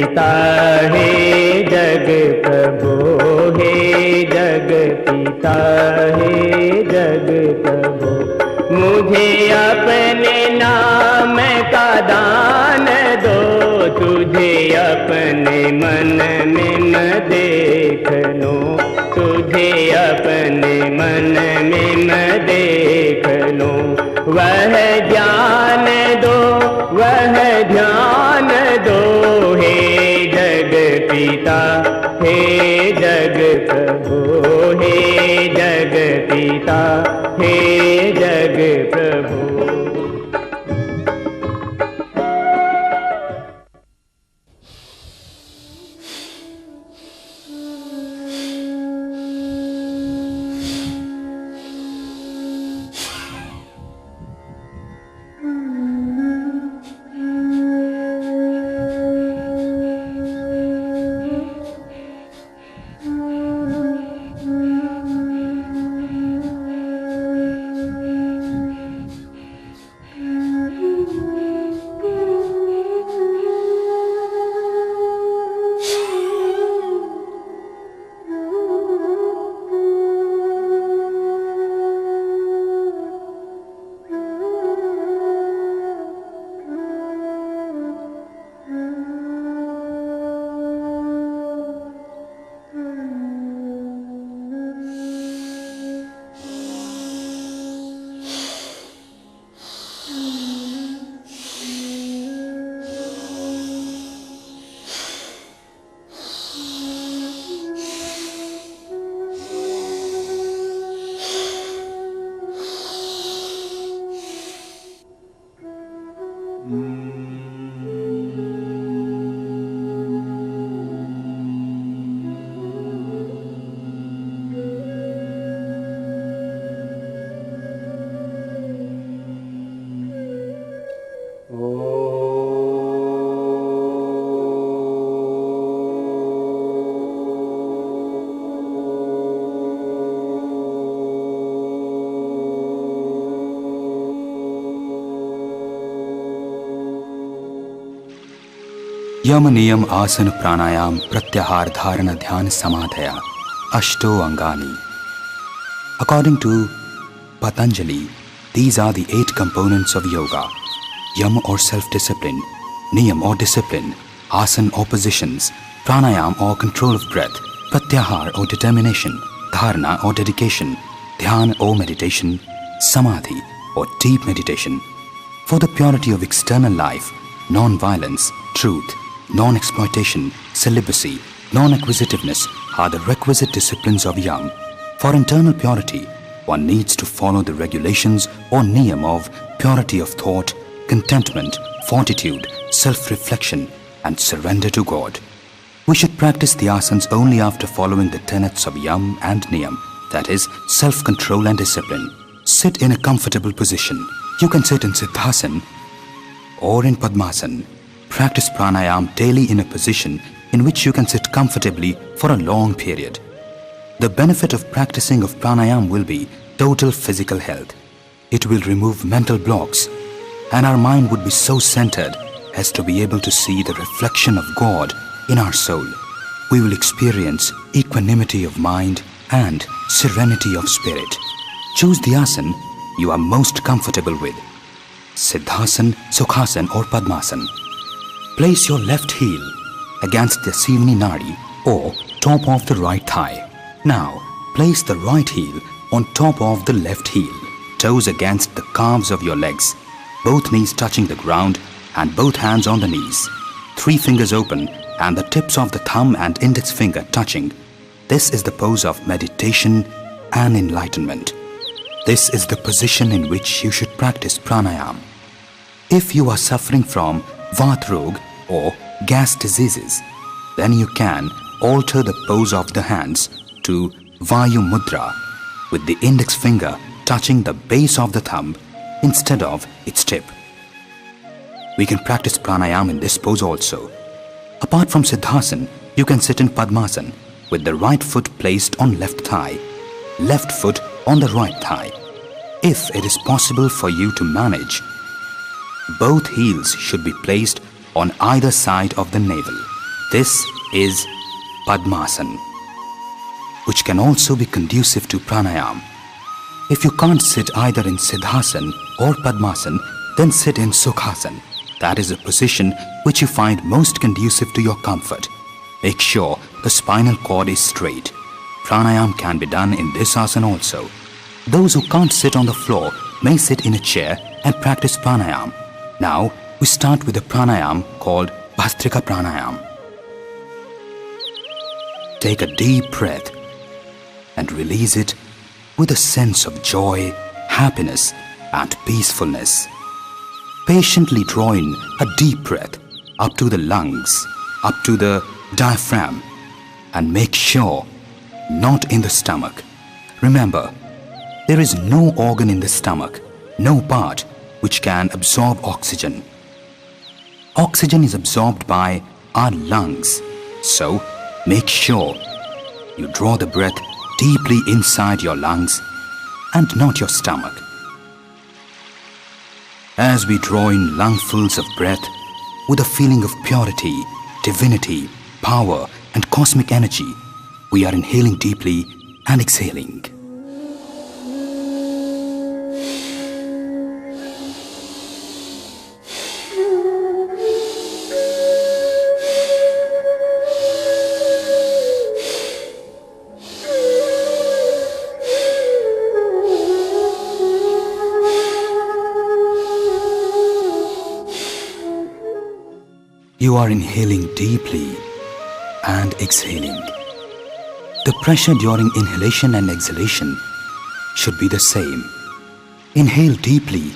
पिता हे जग प्रभु, हे जग पिता हे जग प्रभु, मुझे अपने नाम का दान दो, तुझे अपने मन में मैं देख लूं, तुझे अपने मन में मैं देख लूं। वह ज्ञान दो, वह ध्यान दो, हे जग पिता हे जग प्रभु, हे जग पिता हे जग प्रभु। यम नियम आसन प्राणायाम प्रत्याहार धारणा ध्यान समाधया अष्टो अंगानि. According to Patanjali, these are the 8 components of yoga: yam or self-discipline, niyam or discipline, asan or positions, pranayam or control of breath, pratyahar or determination, dharana or dedication, dhyan or meditation, samadhi or deep meditation. For the purity of external life, non-violence, truth, non-exploitation, celibacy, non-acquisitiveness are the requisite disciplines of yam. For internal purity, one needs to follow the regulations or niyam of purity of thought, contentment, fortitude, self-reflection, and surrender to God. We should practice the asanas only after following the tenets of yam and niyam, that is, self-control and discipline. Sit in a comfortable position. You can sit in Siddhasana or in Padmasana. Practice pranayam daily in a position in which you can sit comfortably for a long period. The benefit of practicing of pranayam will be total physical health. It will remove mental blocks, and our mind would be so centered as to be able to see the reflection of God in our soul. We will experience equanimity of mind and serenity of spirit. Choose the asana you are most comfortable with: Siddhasana, Sukhasana or Padmasana. Place your left heel against the Sivni Nadi or top of the right thigh. Now, place the right heel on top of the left heel, toes against the calves of your legs, both knees touching the ground and both hands on the knees, 3 fingers open and the tips of the thumb and index finger touching. This is the pose of meditation and enlightenment. This is the position in which you should practice pranayam. If you are suffering from Vat Rog or gas diseases, then you can alter the pose of the hands to Vayu Mudra, with the index finger touching the base of the thumb instead of its tip. We can practice pranayam in this pose also. Apart from Siddhasana, you can sit in Padmasana with the right foot placed on left thigh, left foot on the right thigh. If it is possible for you to manage, both heels should be placed on either side of the navel. This is Padmasana, which can also be conducive to pranayama. If you can't sit either in Siddhasana or Padmasana, then sit in Sukhasana. That is a position which you find most conducive to your comfort. Make sure the spinal cord is straight. Pranayama can be done in this asana also. Those who can't sit on the floor may sit in a chair and practice pranayama. Now we start with a pranayama called Bhastrika Pranayama. Take a deep breath and release it with a sense of joy, happiness and peacefulness. Patiently draw in a deep breath up to the lungs, up to the diaphragm, and make sure not in the stomach. Remember, there is no organ in the stomach, no part which can absorb oxygen. Oxygen is absorbed by our lungs, so make sure you draw the breath deeply inside your lungs and not your stomach. As we draw in lungfuls of breath with a feeling of purity, divinity, power and cosmic energy, we are inhaling deeply and exhaling. You are inhaling deeply and exhaling. The pressure during inhalation and exhalation should be the same. Inhale deeply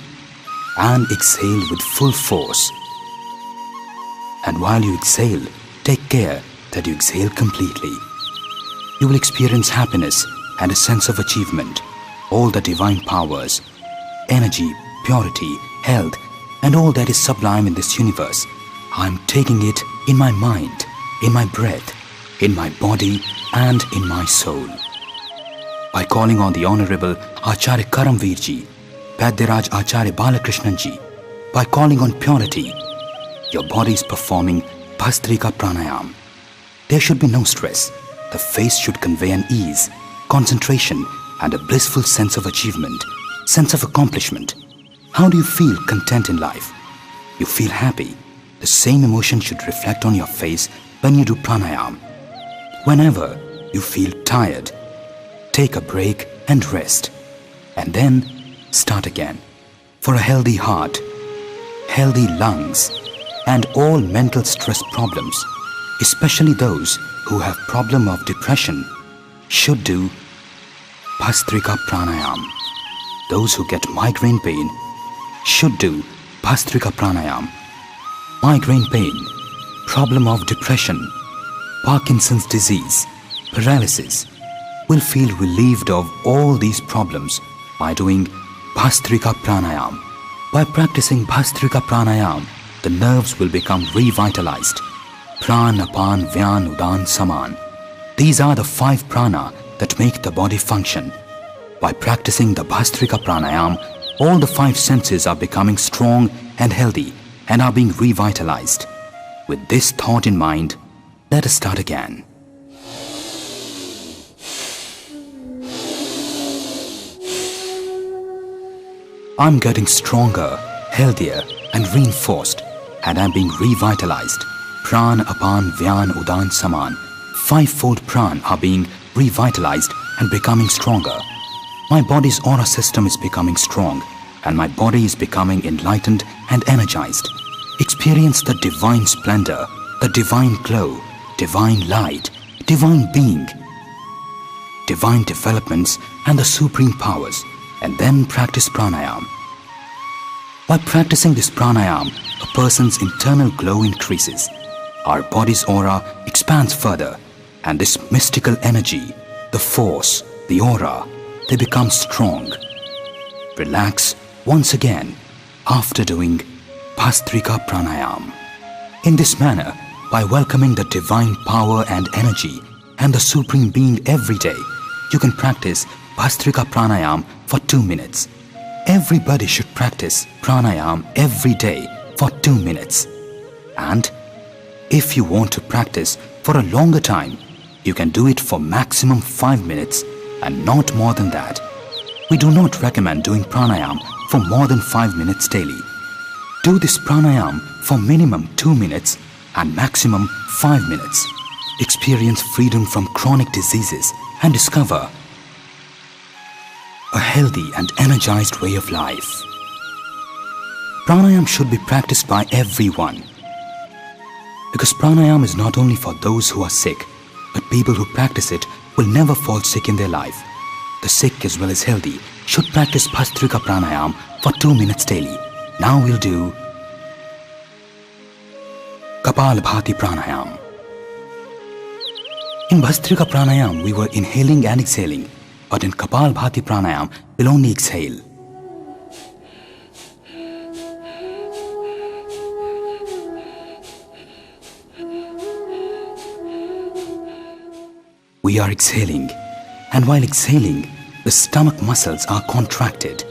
and exhale with full force. And while you exhale, take care that you exhale completely. You will experience happiness and a sense of achievement. All the divine powers, energy, purity, health, and all that is sublime in this universe, I am taking it in my mind, in my breath, in my body and in my soul. By calling on the Honorable Acharya Karamveer Ji, Vaidyaraj Acharya Balakrishnan Ji, by calling on purity, your body is performing Bhastrika Pranayama. There should be no stress. The face should convey an ease, concentration and a blissful sense of achievement, sense of accomplishment. How do you feel content in life? You feel happy. The same emotion should reflect on your face when you do pranayama. Whenever you feel tired, take a break and rest, and then start again. For a healthy heart, healthy lungs, and all mental stress problems, especially those who have problem of depression, should do Bhastrika Pranayama. Those who get migraine pain should do Bhastrika Pranayama. Migraine pain, problem of depression, Parkinson's disease, paralysis will feel relieved of all these problems by doing Bhastrika Pranayama. By practicing Bhastrika Pranayama, the nerves will become revitalized. Prana, Apan, Vyan, Udan, Saman. These are the 5 prana that make the body function. By practicing the Bhastrika Pranayama, all the 5 senses are becoming strong and healthy and are being revitalized. With this thought in mind, let us start again. I'm getting stronger, healthier and reinforced, and I'm being revitalized. Prana, Apan, Vyan, Udan, Saman. 5-fold prana are being revitalized and becoming stronger. My body's aura system is becoming strong, and my body is becoming enlightened and energized. Experience the divine splendor, the divine glow, divine light, divine being, divine developments and the supreme powers, and then practice pranayama. By practicing this pranayama, a person's internal glow increases. Our body's aura expands further, and this mystical energy, the force, the aura, they become strong. Relax once again after doing Bhastrika Pranayama. In this manner, by welcoming the divine power and energy and the Supreme Being every day, you can practice Bhastrika Pranayama for 2 minutes. Everybody should practice Pranayama every day for 2 minutes. And If you want to practice for a longer time, you can do it for maximum 5 minutes and not more than that. We do not recommend doing pranayam for more than 5 minutes daily. Do this pranayam for minimum 2 minutes and maximum 5 minutes. Experience freedom from chronic diseases and discover a healthy and energized way of life. Pranayam should be practiced by everyone, because pranayam is not only for those who are sick, but people who practice it will never fall sick in their life. The sick as well as healthy should practice Bhastrika Pranayam for 2 minutes daily. Now we'll do Kapalbhati Pranayam. In Bhastrika Pranayam, we were inhaling and exhaling, but in Kapalbhati Pranayam, we'll only exhale. We are exhaling, and while exhaling, the stomach muscles are contracted,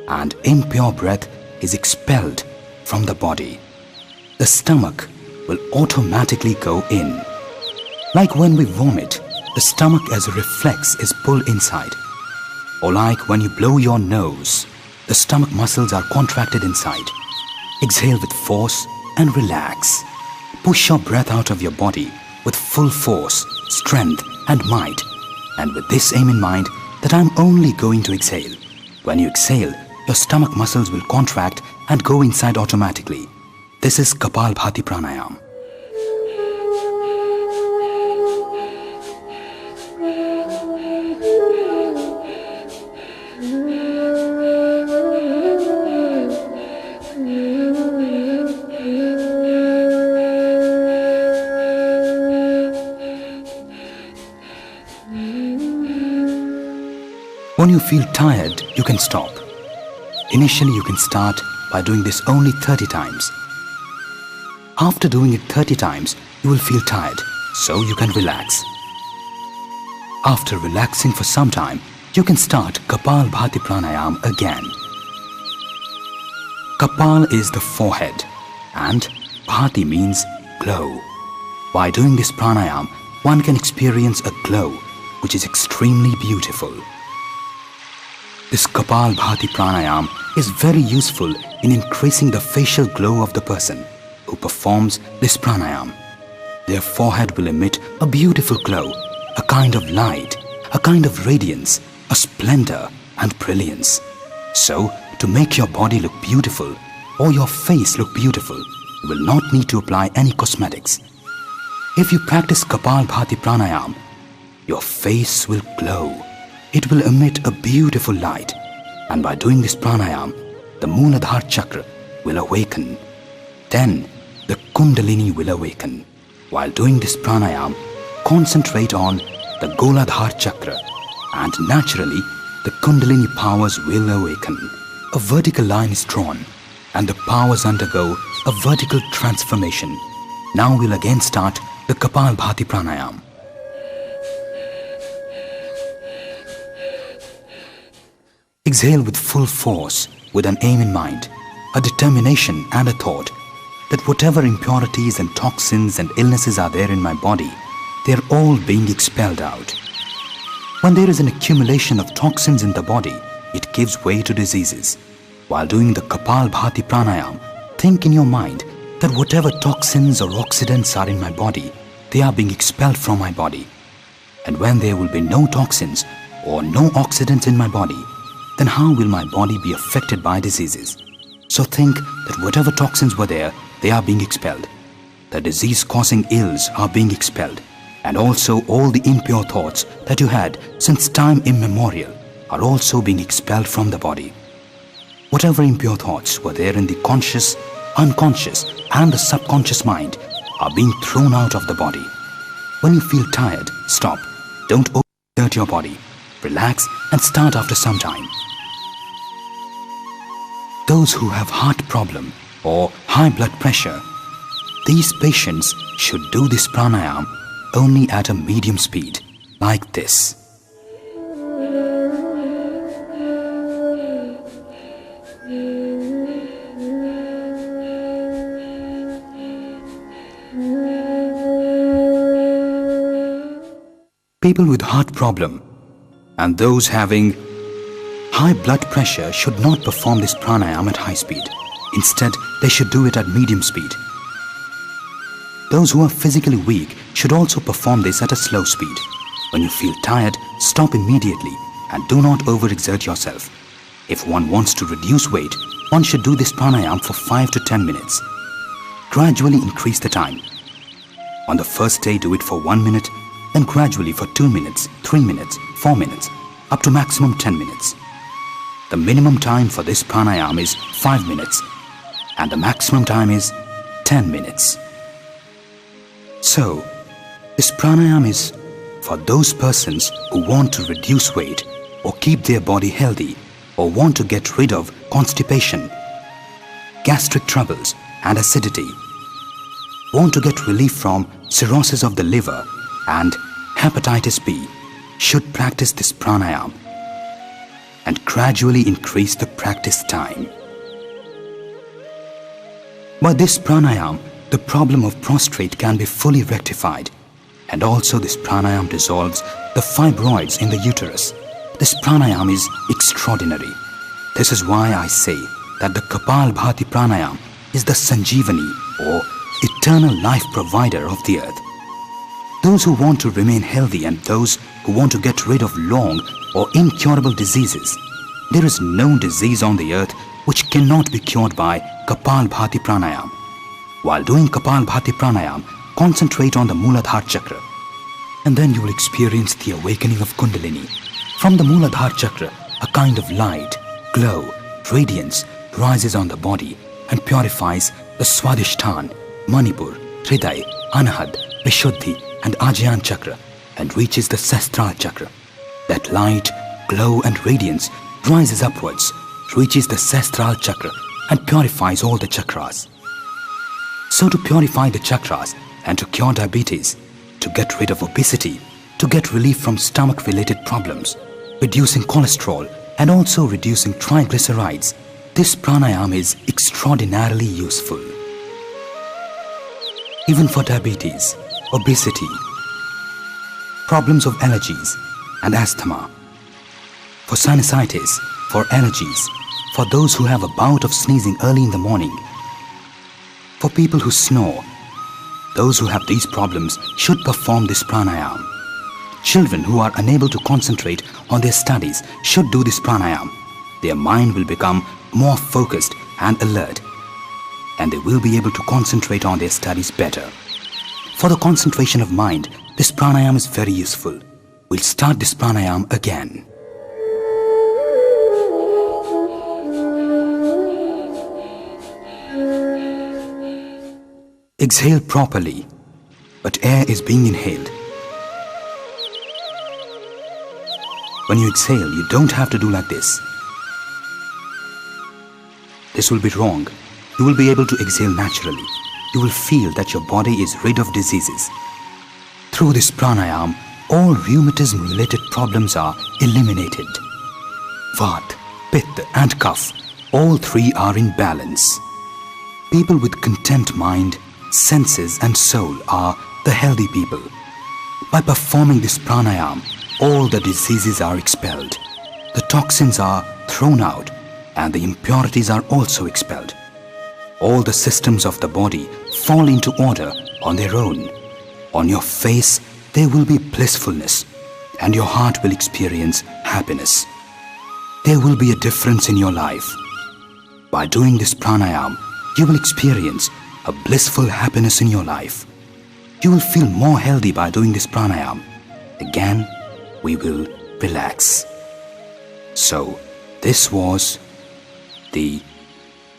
and impure breath is expelled from the body. The stomach will automatically go in. Like when we vomit, the stomach as a reflex is pulled inside. Or like when you blow your nose, the stomach muscles are contracted inside. Exhale with force and relax. Push your breath out of your body with full force, strength and might. And with this aim in mind that I'm only going to exhale. When you exhale, your stomach muscles will contract and go inside automatically. This is Kapalbhati Pranayam. When you feel tired, you can stop. Initially, you can start by doing this only 30 times. After doing it 30 times, you will feel tired, so you can relax. After relaxing for some time, you can start Kapalbhati Pranayam again. Kapal is the forehead and Bhati means glow. By doing this pranayam, one can experience a glow which is extremely beautiful. This Kapalbhati Pranayam is very useful in increasing the facial glow of the person who performs this pranayam. Their forehead will emit a beautiful glow, a kind of light, a kind of radiance, a splendor and brilliance. So, to make your body look beautiful or your face look beautiful, you will not need to apply any cosmetics. If you practice Kapalbhati Pranayam, your face will glow. It will emit a beautiful light, and by doing this pranayam, the Mooladhara chakra will awaken. Then the Kundalini will awaken. While doing this pranayam, concentrate on the Goladhara chakra, and naturally the Kundalini powers will awaken. A vertical line is drawn, and the powers undergo a vertical transformation. Now we'll again start the Kapalbhati Pranayam. Exhale with full force, with an aim in mind, a determination and a thought that whatever impurities and toxins and illnesses are there in my body, they are all being expelled out. When there is an accumulation of toxins in the body, it gives way to diseases. While doing the Kapalbhati Pranayam, think in your mind that whatever toxins or oxidants are in my body, they are being expelled from my body. And when there will be no toxins or no oxidants in my body, then how will my body be affected by diseases? So think that whatever toxins were there, they are being expelled. The disease-causing ills are being expelled. And also all the impure thoughts that you had since time immemorial are also being expelled from the body. Whatever impure thoughts were there in the conscious, unconscious and the subconscious mind are being thrown out of the body. When you feel tired, stop. Don't overexert your body. Relax and start after some time. Those who have heart problem or high blood pressure, these patients should do this pranayam only at a medium speed, like this. People with heart problem and those having high blood pressure should not perform this pranayama at high speed. Instead, they should do it at medium speed. Those who are physically weak should also perform this at a slow speed. When you feel tired, stop immediately and do not overexert yourself. If one wants to reduce weight, one should do this pranayama for 5 to 10 minutes. Gradually increase the time. On the first day, do it for 1 minute, then gradually for 2 minutes, 3 minutes, 4 minutes, up to maximum 10 minutes. The minimum time for this pranayama is 5 minutes and the maximum time is 10 minutes. So, this pranayama is for those persons who want to reduce weight or keep their body healthy or want to get rid of constipation, gastric troubles and acidity, want to get relief from cirrhosis of the liver and hepatitis B, should practice this pranayama and gradually increase the practice time. By this pranayama, the problem of prostrate can be fully rectified, and also this pranayama dissolves the fibroids in the uterus. This pranayama is extraordinary. This is why I say that the Kapalbhati pranayama is the Sanjeevani or eternal life provider of the earth. Those who want to remain healthy and those who want to get rid of long or incurable diseases, there is no disease on the earth which cannot be cured by Kapalbhati pranayama. While doing Kapalbhati pranayama, concentrate on the Mooladhara chakra, and then you will experience the awakening of Kundalini. From the Mooladhara chakra, a kind of light, glow, radiance rises on the body and purifies the Swadhisthana, Manipur, Hriday, Anahad, Vishuddhi and Ajyan chakra and reaches the Sestral chakra. That light, glow and radiance rises upwards, reaches the Sestral chakra and purifies all the chakras. So to purify the chakras and to cure diabetes, to get rid of obesity, to get relief from stomach-related problems, reducing cholesterol and also reducing triglycerides, this pranayama is extraordinarily useful. Even for diabetes, obesity, problems of allergies and asthma, for sinusitis, for allergies, for those who have a bout of sneezing early in the morning, for people who snore, those who have these problems should perform this pranayama. Children who are unable to concentrate on their studies should do this pranayama. Their mind will become more focused and alert, and they will be able to concentrate on their studies better. For the concentration of mind, this pranayama is very useful. We'll start this pranayama again. Exhale properly, but air is being inhaled. When you exhale, you don't have to do like this. This will be wrong. You will be able to exhale naturally. You will feel that your body is rid of diseases. Through this pranayama, all rheumatism-related problems are eliminated. Vata, Pitta and Kapha, all three are in balance. People with content mind, senses and soul are the healthy people. By performing this pranayama, all the diseases are expelled. The toxins are thrown out and the impurities are also expelled. All the systems of the body fall into order on their own. On your face, there will be blissfulness and your heart will experience happiness. There will be a difference in your life. By doing this pranayama, you will experience a blissful happiness in your life. You will feel more healthy by doing this pranayama. Again, we will relax. So, this was the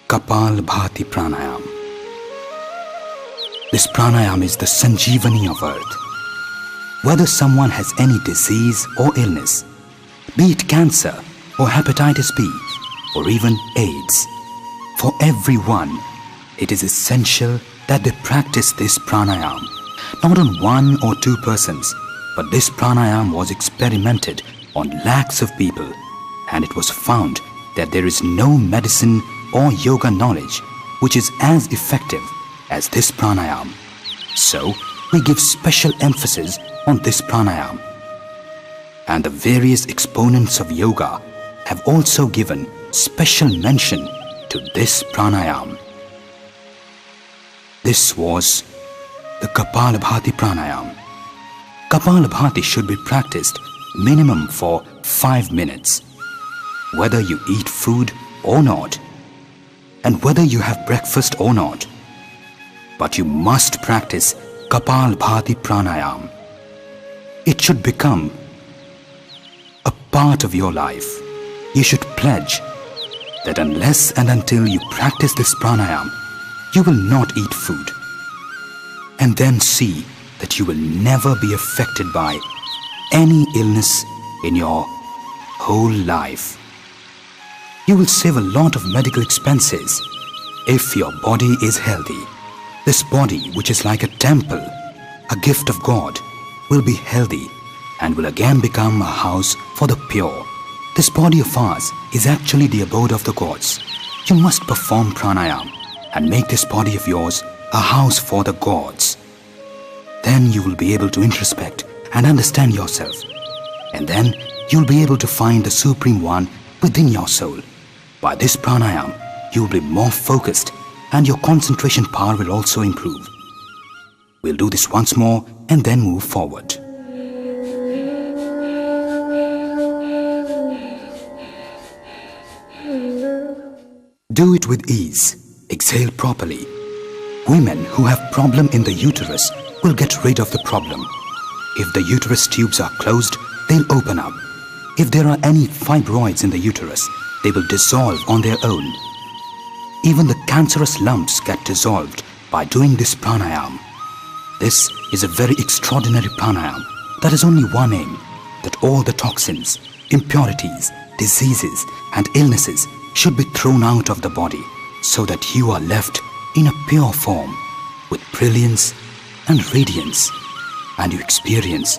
Kapalbhati pranayama. This pranayama is the Sanjeevani of earth. Whether someone has any disease or illness, be it cancer or hepatitis B or even AIDS, for everyone, it is essential that they practice this pranayama, not on 1 or 2 persons, but this pranayama was experimented on lakhs of people, and it was found that there is no medicine or yoga knowledge which is as effective as this pranayama. So, we give special emphasis on this pranayama. and the various exponents of yoga have also given special mention to this pranayama. This was the Kapalabhati pranayama. Kapalabhati should be practiced minimum for 5 minutes, whether you eat food or not, and whether you have breakfast or not. But you must practice Kapalabhati pranayama. It should become a part of your life. You should pledge that unless and until you practice this pranayama, you will not eat food. And then see that you will never be affected by any illness in your whole life. You will save a lot of medical expenses if your body is healthy. This body, which is like a temple, a gift of God, will be healthy and will again become a house for the pure. This body of ours is actually the abode of the gods. You must perform pranayama and make this body of yours a house for the gods. Then you will be able to introspect and understand yourself. And then you will be able to find the Supreme One within your soul. By this pranayama, you will be more focused and your concentration power will also improve. We'll do this once more and then move forward. Do it with ease. Exhale properly. Women who have problem in the uterus will get rid of the problem. If the uterus tubes are closed, they'll open up. If there are any fibroids in the uterus, they will dissolve on their own. Even the cancerous lumps get dissolved by doing this pranayama. This is a very extraordinary pranayama that has only one aim, that all the toxins, impurities, diseases and illnesses should be thrown out of the body so that you are left in a pure form with brilliance and radiance, and you experience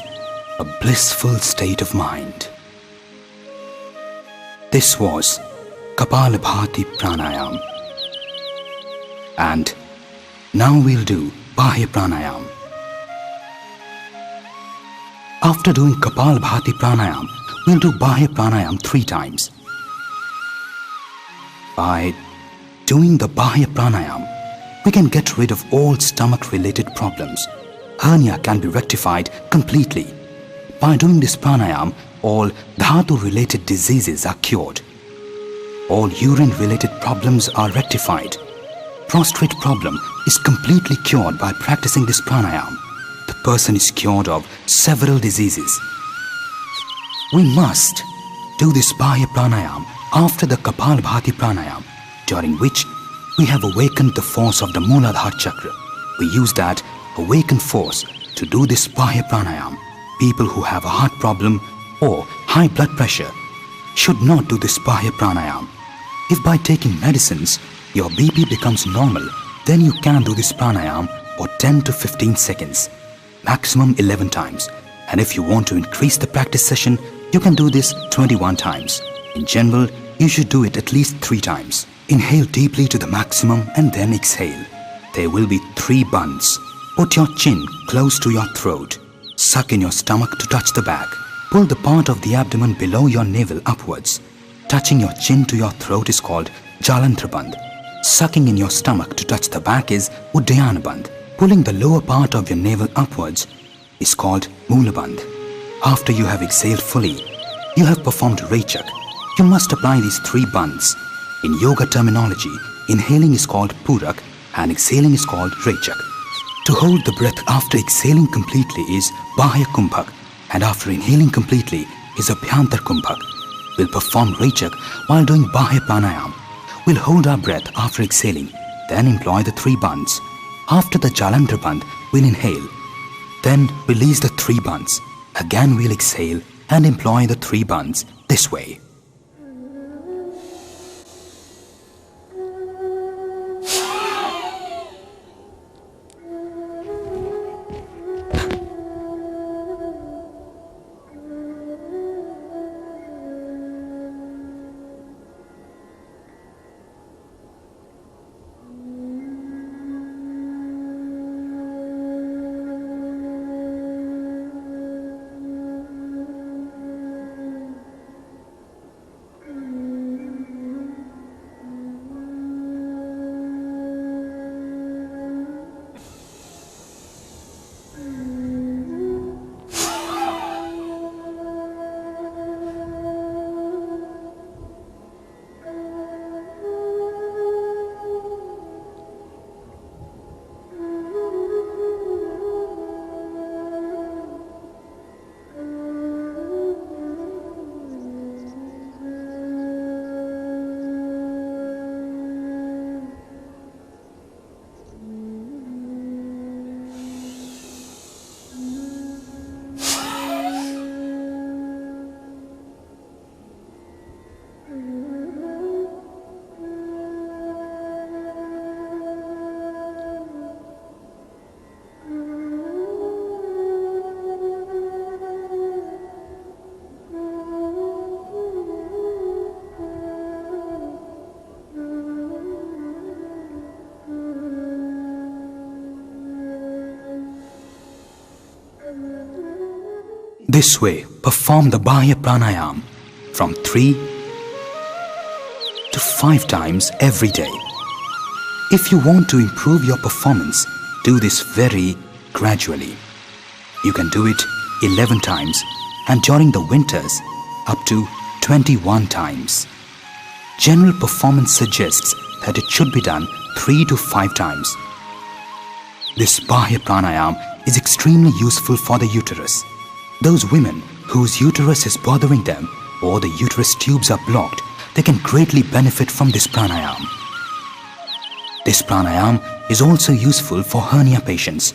a blissful state of mind. This was Kapalabhati pranayama. And now we'll do Bahya pranayama. After doing Kapalabhati pranayama, we'll do Bahya pranayama 3 times. By doing the Bahya pranayama, we can get rid of all stomach-related problems. Hernia can be rectified completely. By doing this pranayama, all dhatu-related diseases are cured. All urine-related problems are rectified. Prostate problem is completely cured by practicing this pranayama. The person is cured of several diseases. We must do this Bahya pranayama after the Kapalabhati pranayama, during which we have awakened the force of the Mooladhara chakra. We use that awakened force to do this Bahya pranayama. People who have a heart problem or high blood pressure should not do this Bahya pranayama. If by taking medicines your BP becomes normal, then you can do this pranayama for 10 to 15 seconds, maximum 11 times. And if you want to increase the practice session, you can do this 21 times. In general, you should do it at least 3 times. Inhale deeply to the maximum and then exhale. There will be 3 bunds. Put your chin close to your throat. Suck in your stomach to touch the back. Pull the part of the abdomen below your navel upwards. Touching your chin to your throat is called Jalantraband. Sucking in your stomach to touch the back is Uddayanaband. Pulling the lower part of your navel upwards is called Moolaband. After you have exhaled fully, you have performed Rechak. You must apply these 3 bunds. In yoga terminology, inhaling is called Purak and exhaling is called Rechak. To hold the breath after exhaling completely is Bahya Kumbhak, and after inhaling completely is Abhyantar Kumbhak. We'll perform Rechak while doing Bahya pranayama. We'll hold our breath after exhaling, then employ the 3 bunds. After the Jalandhar band, we'll inhale, then release the 3 bunds. Again we'll exhale and employ the 3 bunds this way. This way, perform the Bahya Pranayam from 3 to 5 times every day. If you want to improve your performance, do this very gradually. You can do it 11 times and during the winters up to 21 times. General performance suggests that it should be done 3 to 5 times. This Bahya Pranayam is extremely useful for the uterus. Those women whose uterus is bothering them or the uterus tubes are blocked, they can greatly benefit from this pranayam. This pranayam is also useful for hernia patients.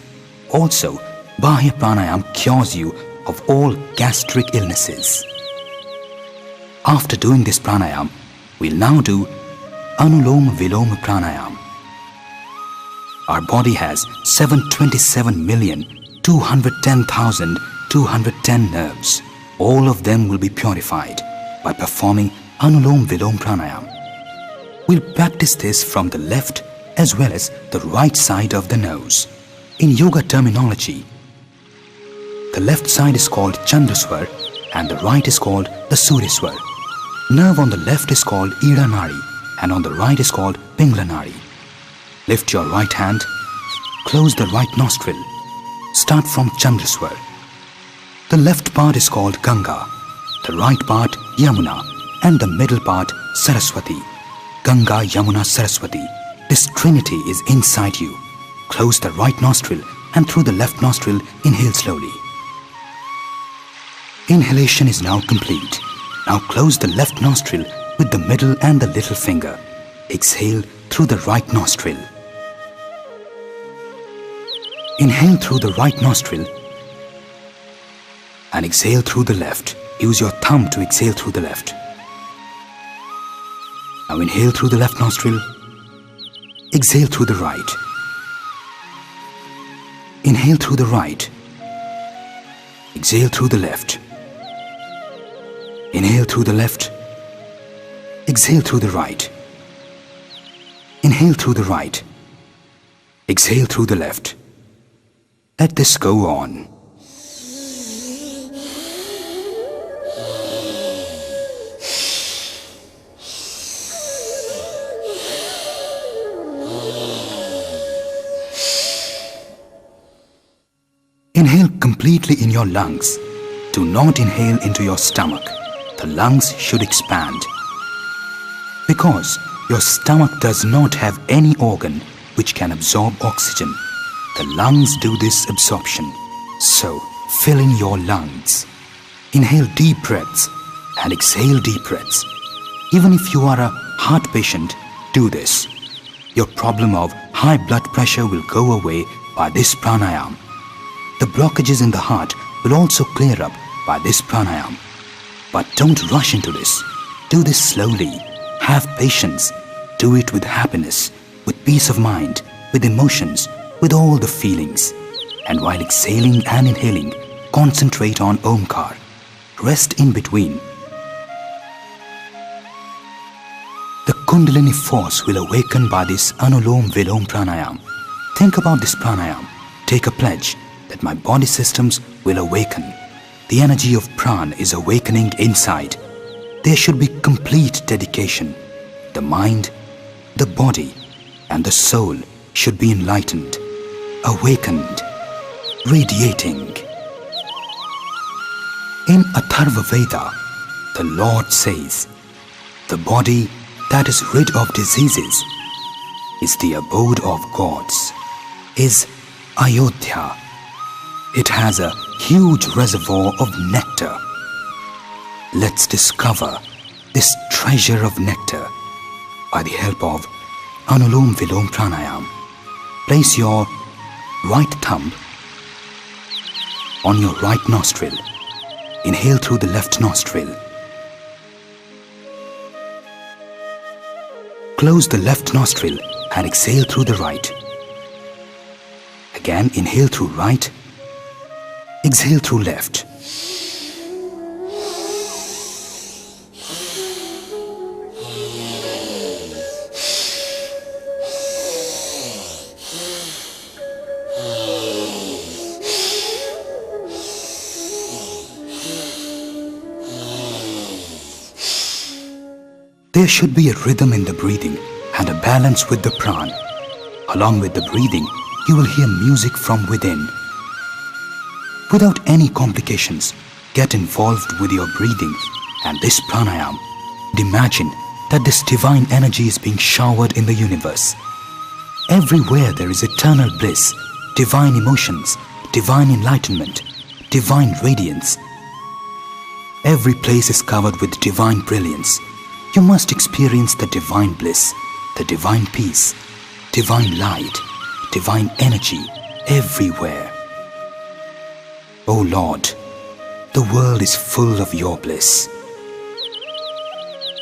Also, Bahya Pranayam cures you of all gastric illnesses. After doing this pranayam, we'll now do Anuloma Viloma Pranayam. Our body has 727,210,210 nerves. All of them will be purified by performing Anulom Vilom Pranayam. We'll practice this from the left as well as the right side of the nose. In yoga terminology, the left side is called Chandraswar and the right is called the Suryaswar. Nerve on the left is called Ida Nadi and on the right is called Pingla Nadi. Lift your right hand, close the right nostril. Start from Chandraswar. The left part is called Ganga, the right part Yamuna and the middle part Saraswati. Ganga, Yamuna, Saraswati. This trinity is inside you. Close the right nostril and through the left nostril inhale slowly. Inhalation is now complete. Now close the left nostril with the middle and the little finger. Exhale through the right nostril. Inhale through the right nostril and exhale through the left. Use your thumb to exhale through the left. Now inhale through the left nostril. Exhale through the right. Inhale through the right. Exhale through the left. Inhale through the left. Exhale through the right. Inhale through the right. Exhale through the left. Let this go on. Inhale completely in your lungs. Do not inhale into your stomach. The lungs should expand. Because your stomach does not have any organ which can absorb oxygen, the lungs do this absorption. So, fill in your lungs. Inhale deep breaths and exhale deep breaths. Even if you are a heart patient, do this. Your problem of high blood pressure will go away by this pranayam. The blockages in the heart will also clear up by this pranayam. But don't rush into this. Do this slowly. Have patience. Do it with happiness, with peace of mind, with emotions, with all the feelings. And while exhaling and inhaling, concentrate on Omkar. Rest in between. The Kundalini force will awaken by this Anulom Vilom Pranayam. Think about this pranayam. Take a pledge that my body systems will awaken. The energy of Pran is awakening inside. There should be complete dedication. The mind, the body, and the soul should be enlightened, awakened, radiating. In Atharva Veda, the Lord says, the body that is rid of diseases is the abode of gods, is Ayodhya. It has a huge reservoir of nectar. Let's discover this treasure of nectar by the help of Anulom Vilom Pranayam. Place your right thumb on your right nostril. Inhale through the left nostril. Close the left nostril and exhale through the right. Again, inhale through right. Exhale through left. There should be a rhythm in the breathing and a balance with the pran. Along with the breathing, you will hear music from within. Without any complications, get involved with your breathing and this pranayama. Imagine that this divine energy is being showered in the universe. Everywhere there is eternal bliss, divine emotions, divine enlightenment, divine radiance. Every place is covered with divine brilliance. You must experience the divine bliss, the divine peace, divine light, divine energy everywhere. O Lord, the world is full of your bliss.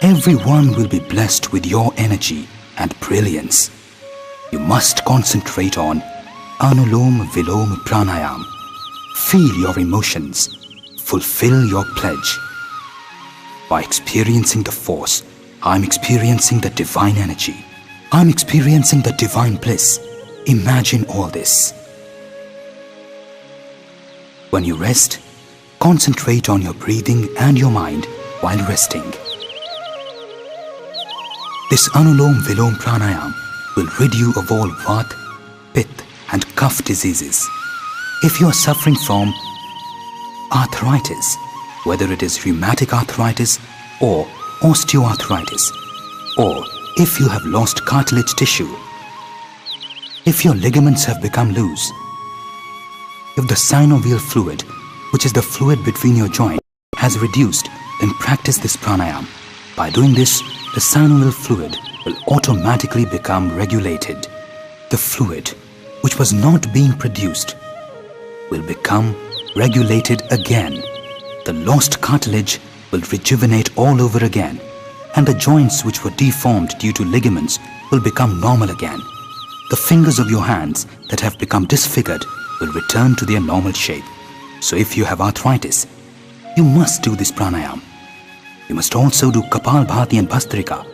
Everyone will be blessed with your energy and brilliance. You must concentrate on Anulom Vilom Pranayam. Feel your emotions. Fulfill your pledge. By experiencing the force, I'm experiencing the divine energy. I'm experiencing the divine bliss. Imagine all this. When you rest, concentrate on your breathing and your mind while resting. This Anulom Vilom Pranayam will rid you of all Vata, Pitta and Kapha diseases. If you are suffering from arthritis, whether it is rheumatic arthritis or osteoarthritis, or if you have lost cartilage tissue, if your ligaments have become loose, if the synovial fluid, which is the fluid between your joints, has reduced, then practice this pranayama. By doing this, the synovial fluid will automatically become regulated. The fluid, which was not being produced, will become regulated again. The lost cartilage will rejuvenate all over again, and the joints which were deformed due to ligaments will become normal again. The fingers of your hands that have become disfigured will return to their normal shape. So if you have arthritis, you must do this pranayama. You must also do Kapalbhati and Bhastrika,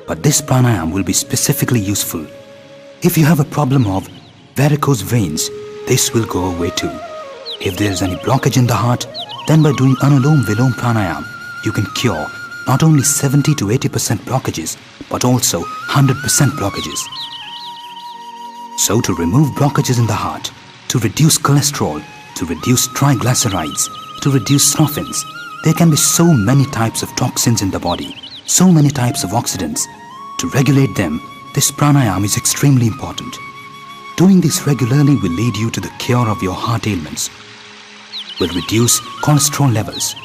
but this pranayama will be specifically useful. If you have a problem of varicose veins, this will go away too. If there is any blockage in the heart, then by doing Anulom Vilom Pranayama, you can cure not only 70 to 80% blockages, but also 100% blockages. So to remove blockages in the heart, to reduce cholesterol, to reduce triglycerides, to reduce sulfins, there can be so many types of toxins in the body, so many types of oxidants. To regulate them, this pranayama is extremely important. Doing this regularly will lead you to the cure of your heart ailments, will reduce cholesterol levels,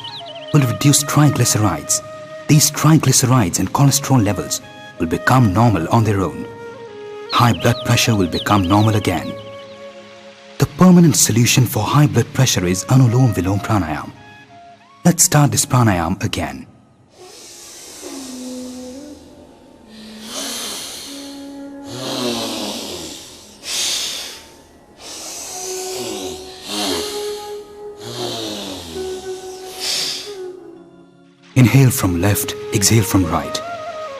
will reduce triglycerides. These triglycerides and cholesterol levels will become normal on their own. High blood pressure will become normal again. The permanent solution for high blood pressure is Anulom Vilom Pranayama. Let's start this pranayama again. Inhale from left, exhale from right.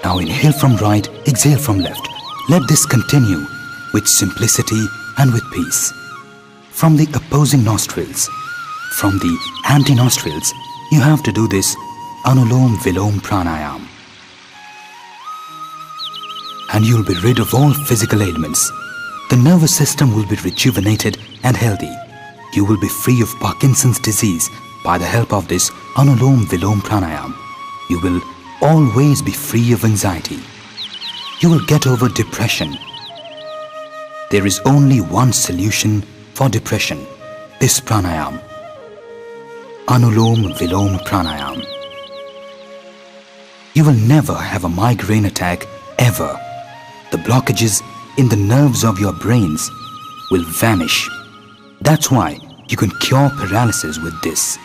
Now inhale from right, exhale from left. Let this continue with simplicity and with peace. From the opposing nostrils, from the anti-nostrils, you have to do this Anulom Vilom Pranayama. And you will be rid of all physical ailments. The nervous system will be rejuvenated and healthy. You will be free of Parkinson's disease by the help of this Anulom Vilom Pranayama. You will always be free of anxiety. You will get over depression. There is only one solution for depression, this pranayama. Anulom Vilom Pranayama. You will never have a migraine attack ever. The blockages in the nerves of your brains will vanish. That's why you can cure paralysis with this.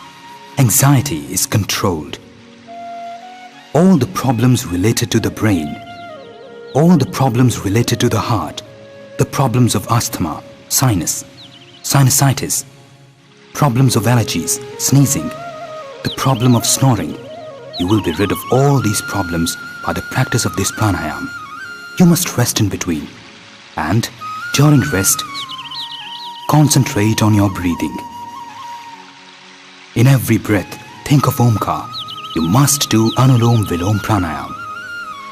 Anxiety is controlled. All the problems related to the brain, all the problems related to the heart, the problems of asthma, sinus, sinusitis, problems of allergies, sneezing, the problem of snoring, you will be rid of all these problems by the practice of this pranayama. You must rest in between, and during rest, concentrate on your breathing. In every breath, think of Omkar. You must do Anulom Vilom Pranayama.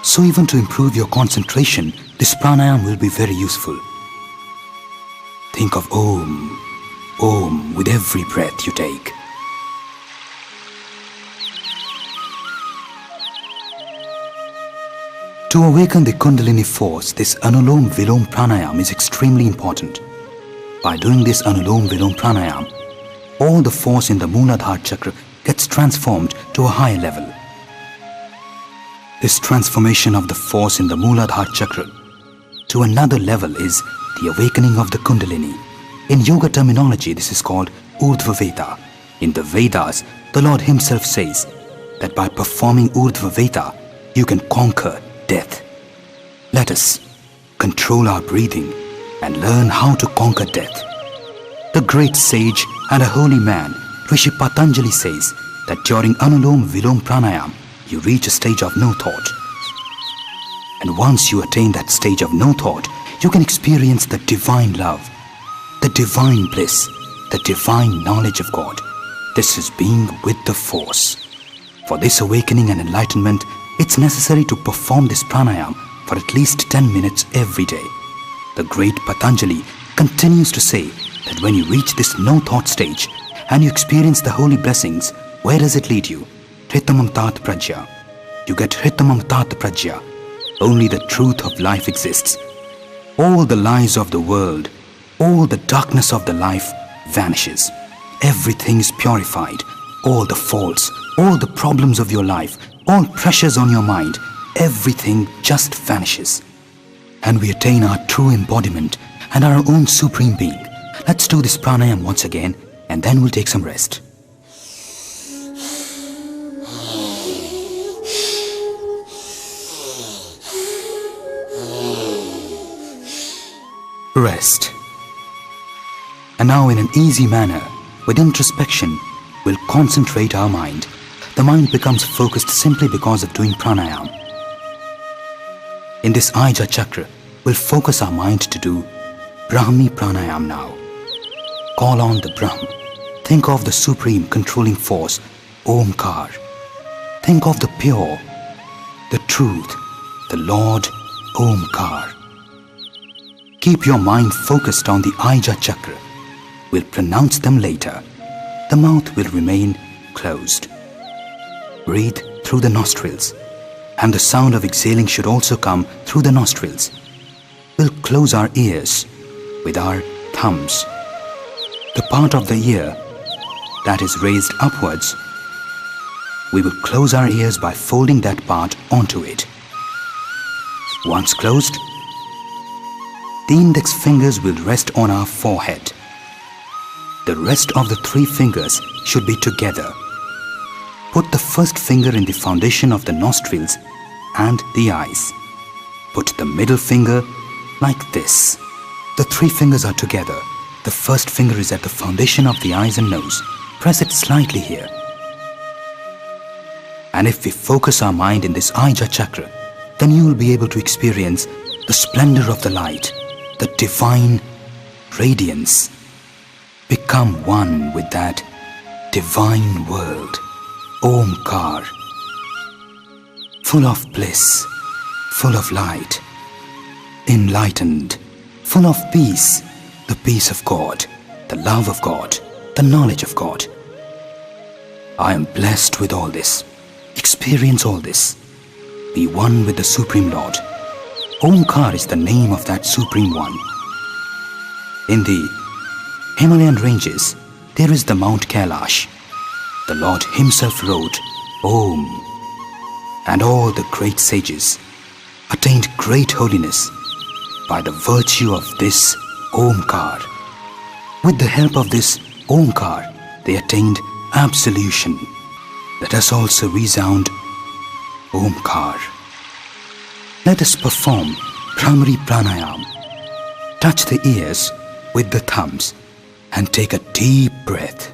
So even to improve your concentration, this pranayama will be very useful. Think of Om, Om with every breath you take. To awaken the Kundalini force, this Anulom Vilom Pranayama is extremely important. By doing this Anulom Vilom Pranayama, all the force in the Mooladhara chakra gets transformed to a higher level. This transformation of the force in the Mooladhara chakra to another level is the awakening of the Kundalini. In yoga terminology, this is called Urdhva Veda. In the Vedas, the Lord Himself says that by performing Urdhva Veda, you can conquer death. Let us control our breathing and learn how to conquer death. The great sage and a holy man, Rishi Patanjali, says that during Anulom Vilom Pranayam, you reach a stage of no thought. And once you attain that stage of no thought, you can experience the divine love, the divine bliss, the divine knowledge of God. This is being with the force. For this awakening and enlightenment, it's necessary to perform this pranayam for at least 10 minutes every day. The great Patanjali continues to say that when you reach this no-thought stage and you experience the holy blessings, where does it lead you? Hritamam Tat Prajya. You get Hritamam Tat Prajya. Only the truth of life exists. All the lies of the world, all the darkness of the life vanishes. Everything is purified. All the faults, all the problems of your life, all pressures on your mind, everything just vanishes. And we attain our true embodiment and our own supreme being. Let's do this pranayam once again and then we'll take some rest. Rest. And now in an easy manner, with introspection, we'll concentrate our mind. The mind becomes focused simply because of doing pranayam. In this Aja chakra, we'll focus our mind to do Brahmi pranayam now. Call on the Brahm. Think of the supreme controlling force, Omkar. Think of the pure, the truth, the Lord, Omkar. Keep your mind focused on the Aja chakra. We'll pronounce them later. The mouth will remain closed. Breathe through the nostrils, and the sound of exhaling should also come through the nostrils. We'll close our ears with our thumbs. The part of the ear that is raised upwards, we will close our ears by folding that part onto it. Once closed, the index fingers will rest on our forehead. The rest of the 3 fingers should be together. Put the first finger in the foundation of the nostrils and the eyes. Put the middle finger like this. The 3 fingers are together. The first finger is at the foundation of the eyes and nose. Press it slightly here. And if we focus our mind in this Aja chakra, then you will be able to experience the splendor of the light, the divine radiance. Become one with that divine world, Omkar, full of bliss, full of light, enlightened, full of peace, the peace of God, the love of God, the knowledge of God. I am blessed with all this. Experience all this. Be one with the Supreme Lord. Omkar is the name of that Supreme One. In the Himalayan ranges, there is the Mount Kailash. The Lord Himself wrote Om, and all the great sages attained great holiness by the virtue of this Omkar. With the help of this Omkar, they attained absolution. Let us also resound Omkar. Let us perform Bhramari Pranayam. Touch the ears with the thumbs and take a deep breath.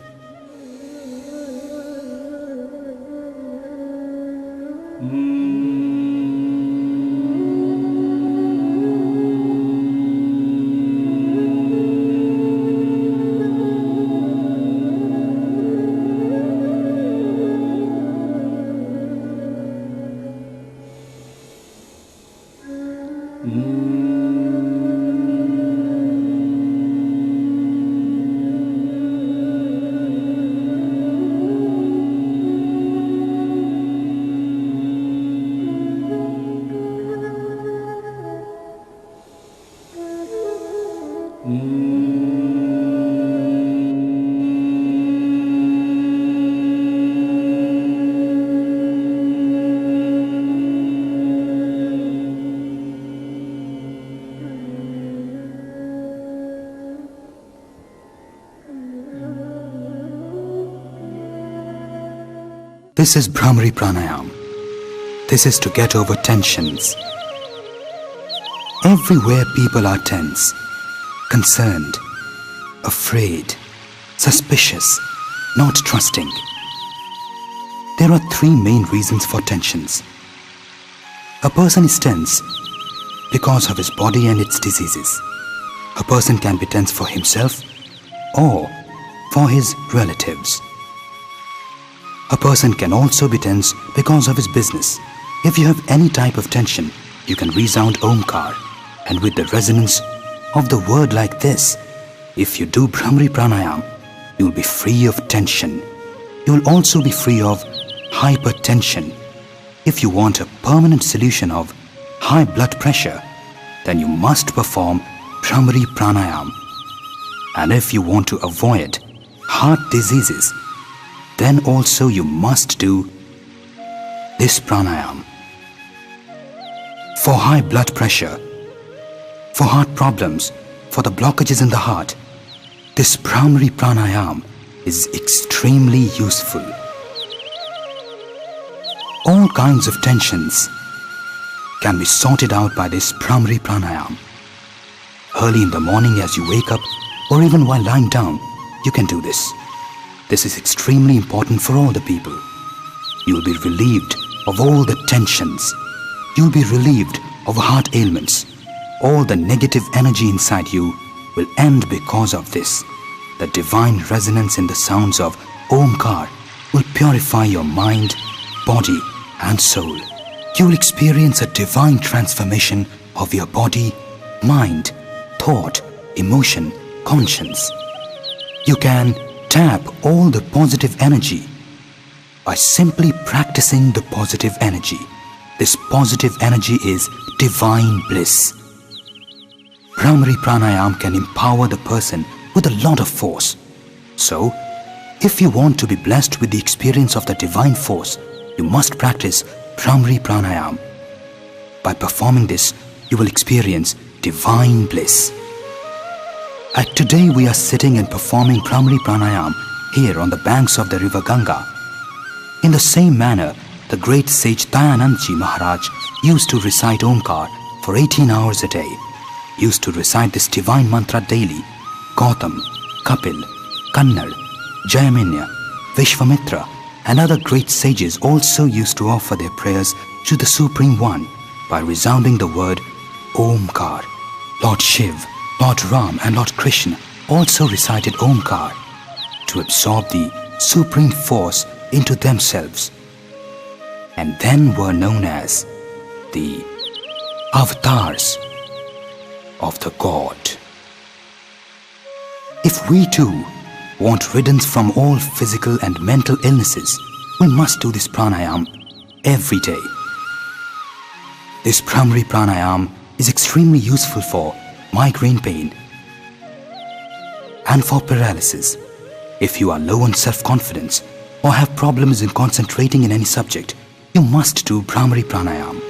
This is Bhramari Pranayam. This is to get over tensions. Everywhere people are tense, concerned, afraid, suspicious, not trusting. There are three main reasons for tensions. A person is tense because of his body and its diseases. A person can be tense for himself or for his relatives. A person can also be tense because of his business. If you have any type of tension, you can resound Omkar, and with the resonance of the word like this, if you do Bhramari Pranayam, you will be free of tension. You will also be free of hypertension. If you want a permanent solution of high blood pressure, then you must perform Bhramari Pranayam. And if you want to avoid heart diseases, then also you must do this pranayam. For high blood pressure, for heart problems, for the blockages in the heart, this Bhramari Pranayam is extremely useful. All kinds of tensions can be sorted out by this Bhramari Pranayam. Early in the morning as you wake up, or even while lying down, you can do this. This is extremely important for all the people. You will be relieved of all the tensions. You will be relieved of heart ailments. All the negative energy inside you will end because of this. The divine resonance in the sounds of Omkar will purify your mind, body and soul. You will experience a divine transformation of your body, mind, thought, emotion, conscience. You can tap all the positive energy by simply practicing the positive energy. This positive energy is divine bliss. Bhramari Pranayam can empower the person with a lot of force. So, if you want to be blessed with the experience of the divine force, you must practice Bhramari Pranayam. By performing this, you will experience divine bliss. Like today we are sitting and performing Bhramari Pranayam here on the banks of the river Ganga. In the same manner, the great sage Dayanandji Maharaj used to recite Omkar for 18 hours a day, used to recite this divine mantra daily. Gautam, Kapil, Kannad, Jayaminya, Vishwamitra and other great sages also used to offer their prayers to the Supreme One by resounding the word Omkar. Lord Shiv, Lord Ram and Lord Krishna also recited Omkar to absorb the supreme force into themselves, and then were known as the avatars of the God. If we too want riddance from all physical and mental illnesses, we must do this pranayam every day. This Bhramari Pranayam is extremely useful for migraine pain and for paralysis. If you are low on self-confidence or have problems in concentrating in any subject, you must do Bhramari Pranayam.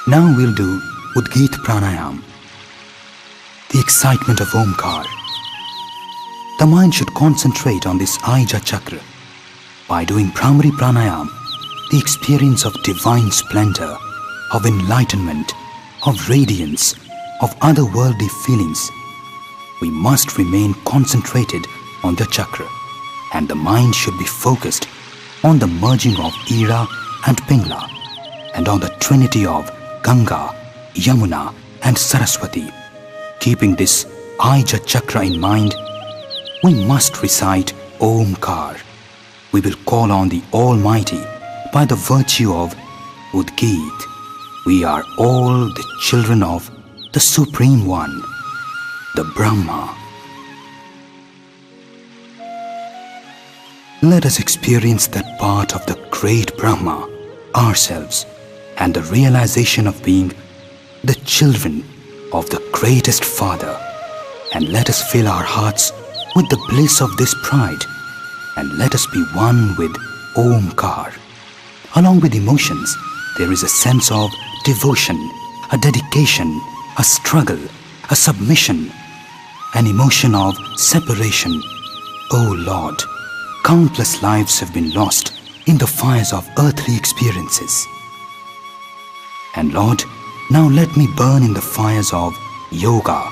Now we'll do Udgit Pranayam, the excitement of Omkar. The mind should concentrate on this Aija Chakra. By doing Bhramari Pranayam, the experience of divine splendor, of enlightenment, of radiance, of otherworldly feelings, we must remain concentrated on the chakra, and the mind should be focused on the merging of Ira and Pingla, and on the trinity of Ganga, Yamuna and Saraswati. Keeping this Aija Chakra in mind, we must recite Omkar. We will call on the Almighty by the virtue of Udgit, we are all the children of the Supreme One, the Brahma. Let us experience that part of the great Brahma, ourselves, and the realization of being the children of the greatest Father. And let us fill our hearts with the bliss of this pride, and let us be one with Omkar. Along with emotions, there is a sense of devotion, a dedication, a struggle, a submission, an emotion of separation. O Lord, countless lives have been lost in the fires of earthly experiences. And Lord, now let me burn in the fires of yoga.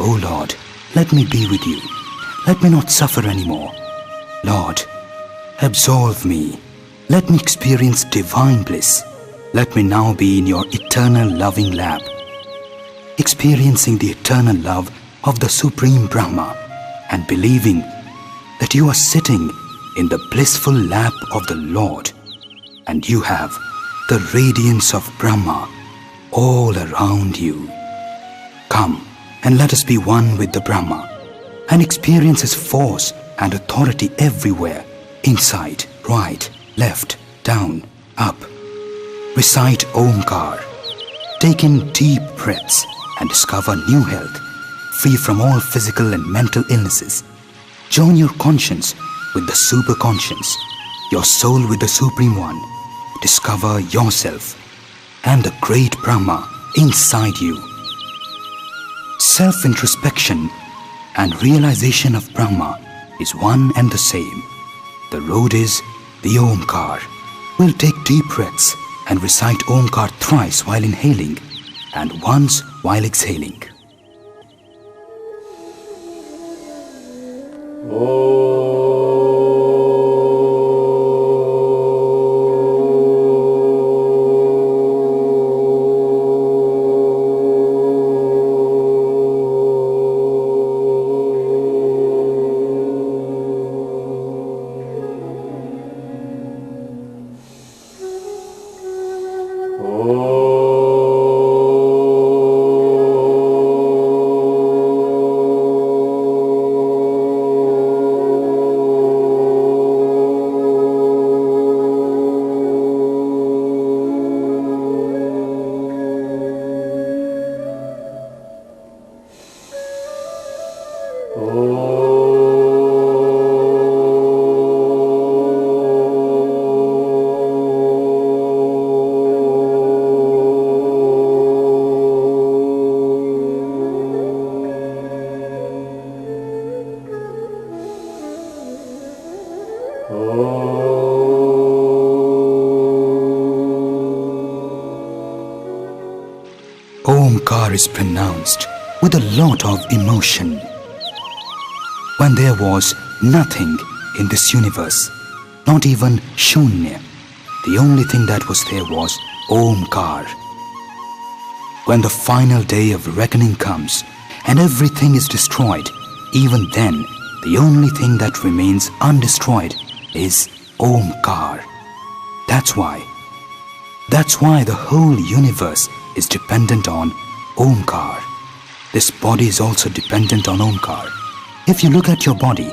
O Lord, let me be with you. Let me not suffer anymore. Lord, absolve me. Let me experience divine bliss. Let me now be in your eternal loving lap, experiencing the eternal love of the Supreme Brahma and believing that you are sitting in the blissful lap of the Lord and you have the radiance of Brahma all around you. Come and let us be one with the Brahma and experience his force and authority everywhere, inside, right, left, down, up. Recite Omkar. Take in deep breaths and discover new health, free from all physical and mental illnesses. Join your conscience with the superconscious, your soul with the Supreme One. Discover yourself and the great Brahma inside you. Self-introspection and realization of Brahma is one and the same. The road is the Omkar. We'll take deep breaths and recite Omkar thrice while inhaling and once while exhaling. Omkar is pronounced with a lot of emotion. When there was nothing in this universe, not even Shunya, the only thing that was there was Omkar. When the final day of reckoning comes and everything is destroyed, even then the only thing that remains undestroyed is Omkar. That's why the whole universe is dependent on Omkar. This body is also dependent on Omkar. If you look at your body,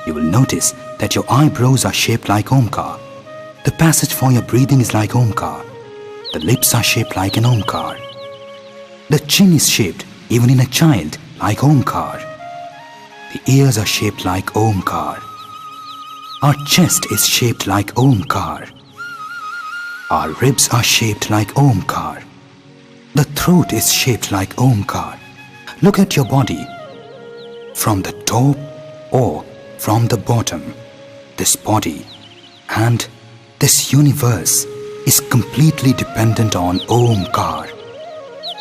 you will notice that your eyebrows are shaped like Omkar. The passage for your breathing is like Omkar. The lips are shaped like an Omkar. The chin is shaped, even in a child, like Omkar. The ears are shaped like Omkar. Our chest is shaped like Omkar. Our ribs are shaped like Omkar. The throat is shaped like Omkar. Look at your body. From the top or from the bottom, this body and this universe is completely dependent on Omkar.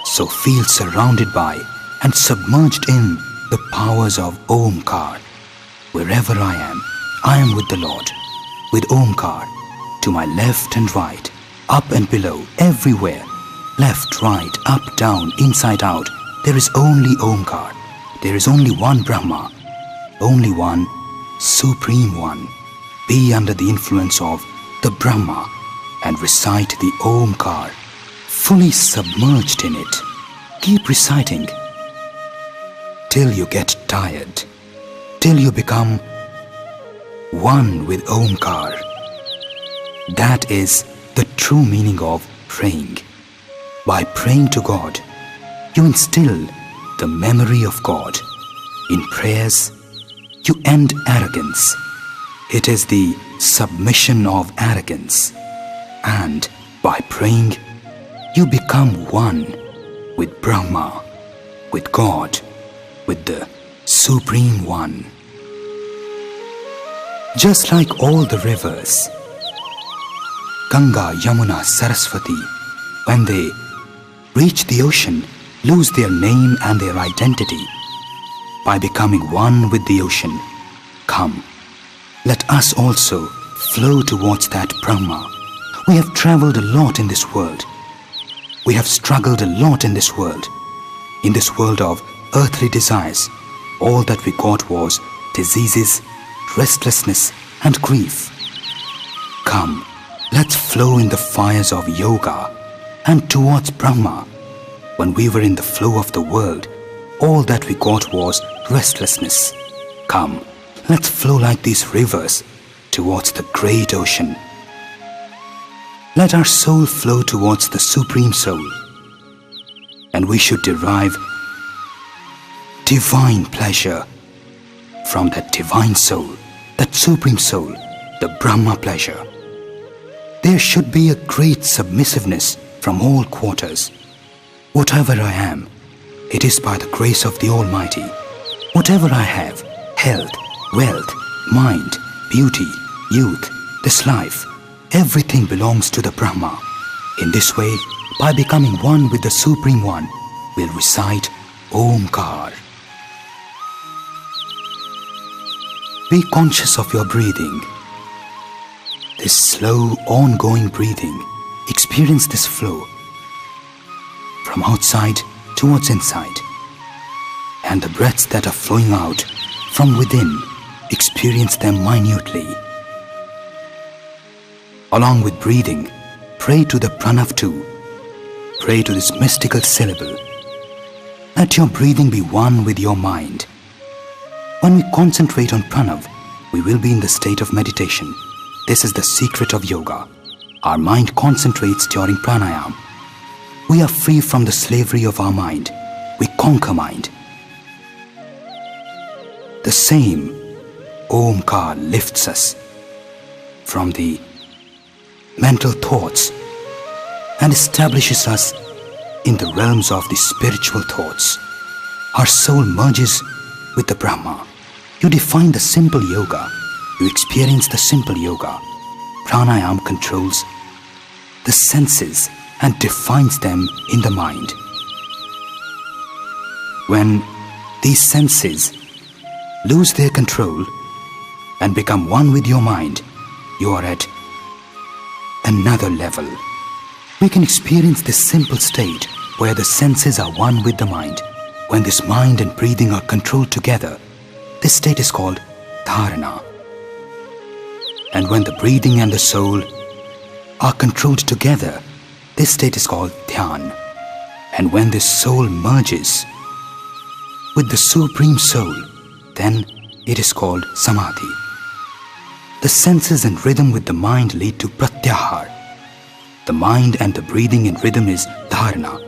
So feel surrounded by and submerged in the powers of Omkar. Wherever I am with the Lord, with Omkar, to my left and right, up and below, everywhere, left, right, up, down, inside out, there is only Omkar. There is only one Brahma, only one Supreme One. Be under the influence of the Brahma and recite the Omkar, fully submerged in it. Keep reciting till you get tired, till you become one with Omkar. That is the true meaning of praying. By praying to God, you instill the memory of God. In prayers, you end arrogance. It is the submission of arrogance. And by praying, you become one with Brahma, with God, with the Supreme One. Just like all the rivers, Ganga, Yamuna, Saraswati, when they reach the ocean, lose their name and their identity. By becoming one with the ocean, come, let us also flow towards that Brahma. We have traveled a lot in this world. We have struggled a lot in this world. In this world of earthly desires, all that we got was diseases, restlessness, and grief. Come, let's flow in the fires of yoga and towards Brahma. When we were in the flow of the world, all that we got was restlessness. Come, let's flow like these rivers towards the great ocean. Let our soul flow towards the Supreme Soul, and we should derive divine pleasure from that divine soul, that Supreme Soul, the Brahma pleasure. There should be a great submissiveness from all quarters. Whatever I am, it is by the grace of the Almighty. Whatever I have, health, wealth, mind, beauty, youth, this life, everything belongs to the Brahma. In this way, by becoming one with the Supreme One, we'll recite Omkar. Be conscious of your breathing. This slow, ongoing breathing, experience this flow from outside towards inside, and the breaths that are flowing out from within, experience them minutely. Along with breathing, pray to the Pranav too. Pray to this mystical syllable. Let your breathing be one with your mind. When we concentrate on Pranav, we will be in the state of meditation. This is the secret of yoga. Our mind concentrates during pranayama. We are free from the slavery of our mind. We conquer mind. The same Omkar lifts us from the mental thoughts and establishes us in the realms of the spiritual thoughts. Our soul merges with the Brahma. You define the simple yoga. You experience the simple yoga. Pranayama controls the senses and defines them in the mind. When these senses lose their control and become one with your mind, you are at another level. We can experience this simple state where the senses are one with the mind. When this mind and breathing are controlled together, this state is called dharana. And when the breathing and the soul are controlled together, this state is called dhyan. And when this soul merges with the Supreme Soul, then it is called samadhi. The senses and rhythm with the mind lead to pratyahar. The mind and the breathing in rhythm is dharana.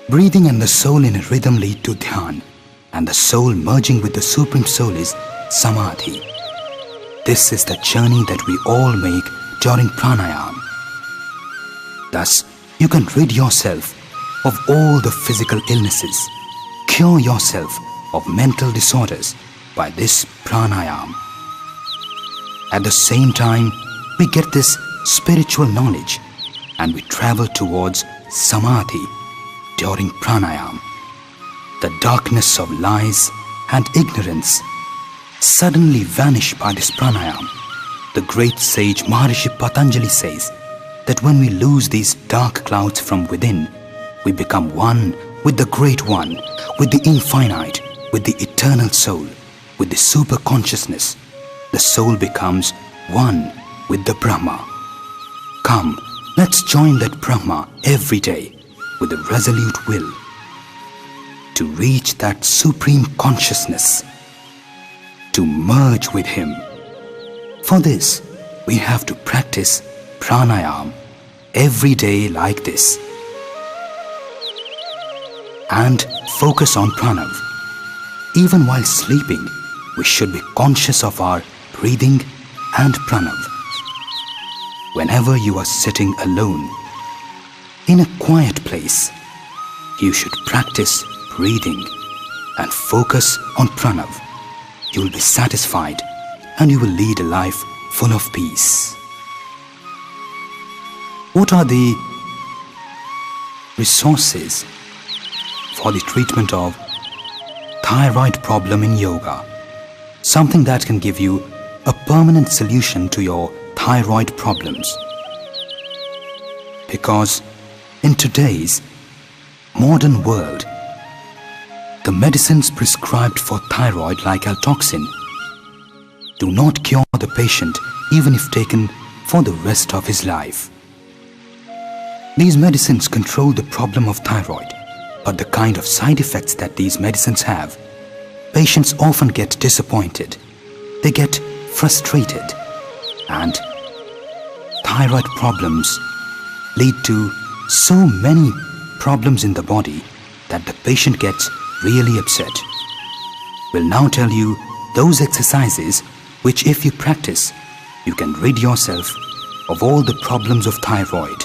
Breathing and the soul in a rhythm lead to dhyan, and the soul merging with the Supreme Soul is samadhi. This is the journey that we all make during pranayama. Thus, you can rid yourself of all the physical illnesses, cure yourself of mental disorders by this pranayama. At the same time, we get this spiritual knowledge and we travel towards samadhi during pranayama. The darkness of lies and ignorance suddenly vanish by this pranayama. The great sage Maharishi Patanjali says that when we lose these dark clouds from within, we become one with the Great One, with the infinite, with the eternal soul, with the super consciousness. The soul becomes one with the Brahma. Come, let's join that Brahma every day with a resolute will to reach that supreme consciousness, to merge with him. For this, we have to practice pranayama every day like this and focus on pranav. Even while sleeping, we should be conscious of our breathing and pranav. Whenever you are sitting alone in a quiet place, you should practice breathing and focus on pranav. You will be satisfied and you will lead a life full of peace. What are the resources for the treatment of thyroid problem in yoga? Something that can give you a permanent solution to your thyroid problems. Because in today's modern world, the medicines prescribed for thyroid like altoxin do not cure the patient even if taken for the rest of his life. These medicines control the problem of thyroid, but the kind of side effects that these medicines have, patients often get disappointed, they get frustrated, and thyroid problems lead to so many problems in the body that the patient gets really upset. We'll now tell you those exercises which if you practice, you can rid yourself of all the problems of thyroid.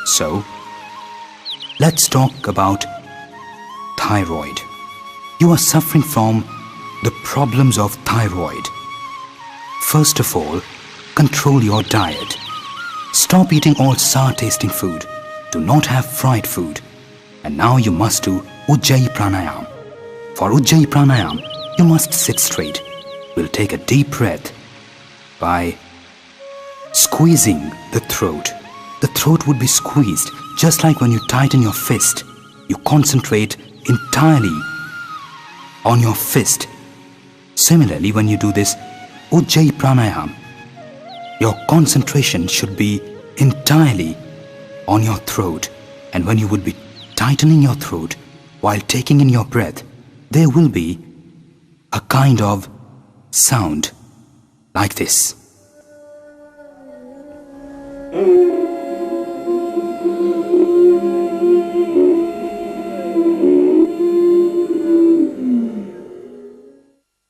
So, let's talk about thyroid. You are suffering from the problems of thyroid. First of all, control your diet. Stop eating all sour-tasting food. Do not have fried food. And now you must do Ujjayi Pranayama. For Ujjayi Pranayama, you must sit straight. We'll take a deep breath by squeezing the throat. The throat would be squeezed just like when you tighten your fist. You concentrate entirely on your fist. Similarly, when you do this Ujjayi Pranayama, your concentration should be entirely on your throat. And when you would be tightening your throat while taking in your breath, there will be a kind of sound like this.